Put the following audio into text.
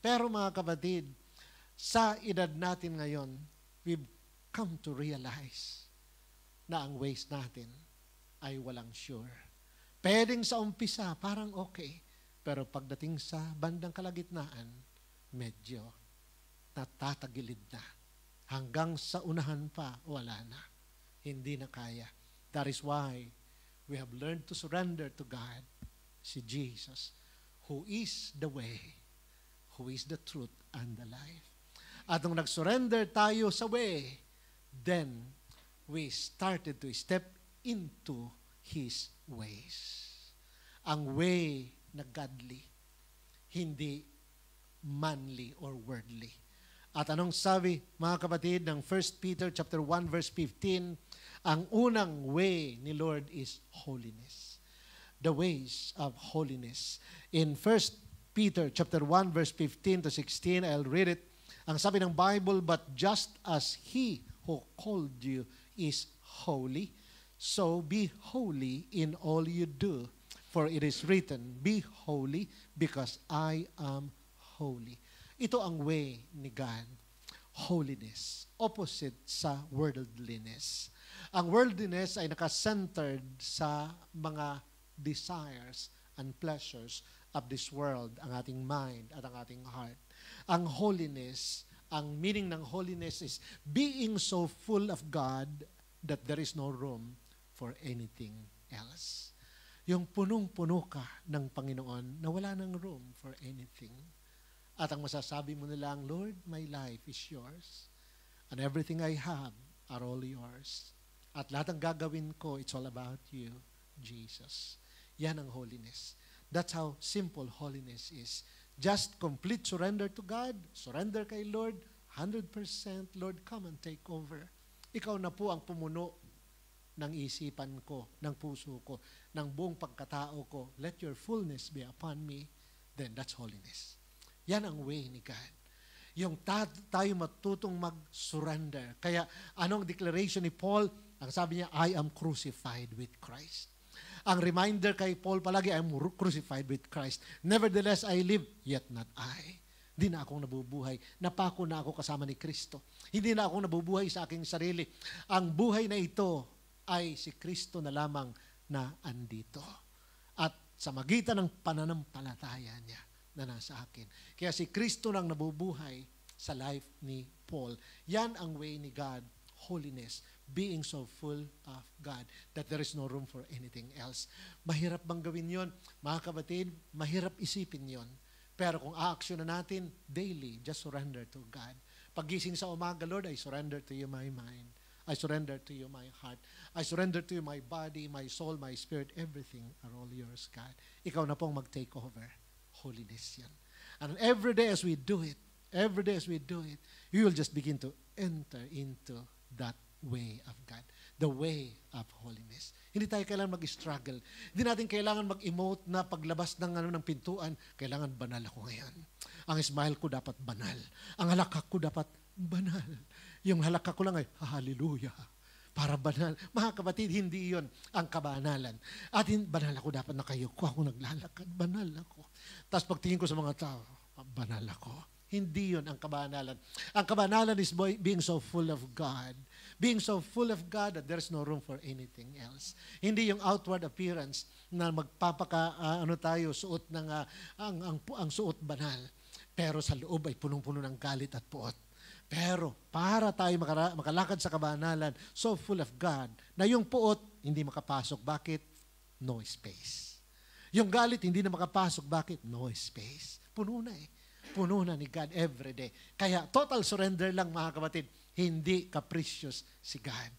Pero mga kapatid, sa edad natin ngayon, we've come to realize na ang ways natin ay walang sure. Pwedeng sa umpisa, parang okay. Pero pagdating sa bandang kalagitnaan, medyo natatagilid na. Hanggang sa unahan pa, wala na. Hindi na kaya. That is why we have learned to surrender to God, si Jesus, who is the way, who is the truth and the life. At nung nag-surrender tayo sa way, then we started to step into His ways. Ang way na godly, hindi manly or worldly. At anong sabi, mga kapatid, ng 1 Peter chapter 1 verse 15, ang unang way ni Lord is holiness. The ways of holiness. In 1 Peter chapter 1 verse 15 to 16, I'll read it. Ang sabi ng Bible, but just as He who called you is holy, so be holy in all you do. For it is written, be holy because I am holy. Ito ang way ni God. Holiness. Opposite sa worldliness. Ang worldliness ay nakacentered sa mga desires and pleasures of this world, ang ating mind at ang ating heart. Ang holiness, ang meaning ng holiness is being so full of God that there is no room for anything else. Yung punong-puno ka ng Panginoon na wala nang room for anything. At ang masasabi mo na lang, Lord, my life is yours. And everything I have are all yours. At lahat ng gagawin ko, it's all about you, Jesus. Yan ang holiness. That's how simple holiness is. Just complete surrender to God, surrender kay Lord, 100%, Lord, come and take over. Ikaw na po ang pumuno ng isipan ko, ng puso ko, ng buong pagkatao ko. Let your fullness be upon me. Then that's holiness. Yan ang way ni God. Yung tayo matutong mag-surrender. Kaya anong declaration ni Paul? Ang sabi niya, I am crucified with Christ. Ang reminder kay Paul palagi, I am crucified with Christ. Nevertheless, I live, yet not I. Hindi na akong nabubuhay. Napako na ako kasama ni Kristo. Hindi na ako nabubuhay sa aking sarili. Ang buhay na ito ay si Kristo na lamang na andito. At sa magitan ng pananampalataya niya na nasa akin. Kaya si Kristo nang nabubuhay sa life ni Paul. Yan ang way ni God, holiness, being so full of God that there is no room for anything else. Mahirap bang gawin yon? Mga kapatid, mahirap isipin yon. Pero kung a-action na natin, daily, just surrender to God. Paggising sa umaga, Lord, I surrender to you my mind. I surrender to you my heart. I surrender to you my body, my soul, my spirit, everything are all yours, God. Ikaw na pong mag-take over. Holiness yan. And every day as we do it, you will just begin to enter into that way of God. The way of holiness. Hindi tayo kailangan mag-struggle. Hindi natin kailangan mag-emote na paglabas ng pintuan, kailangan banal ako ngayon. Ang smile ko dapat banal. Ang halakak ko dapat banal. Yung halakak ko lang ay, hallelujah. Para banal. Mga kapatid, hindi yon ang kabanalan. At banal ako dapat na kayo ko. Ako naglalakad, banal ako. Tapos pagtingin ko sa mga tao, banal ako. Hindi yon ang kabanalan. Ang kabanalan is being so full of God. Being so full of God that there's no room for anything else. Hindi yung outward appearance na tayo, suot ng, ang suot banal. Pero sa loob ay punong-puno ng galit at puot. Pero para tayo makalakad sa kabanalan, so full of God, na yung puot hindi makapasok. Bakit? No space. Yung galit hindi na makapasok. Bakit? No space. Puno na eh. Puno na ni God every day. Kaya total surrender lang mga kapatid. Hindi capricious si God.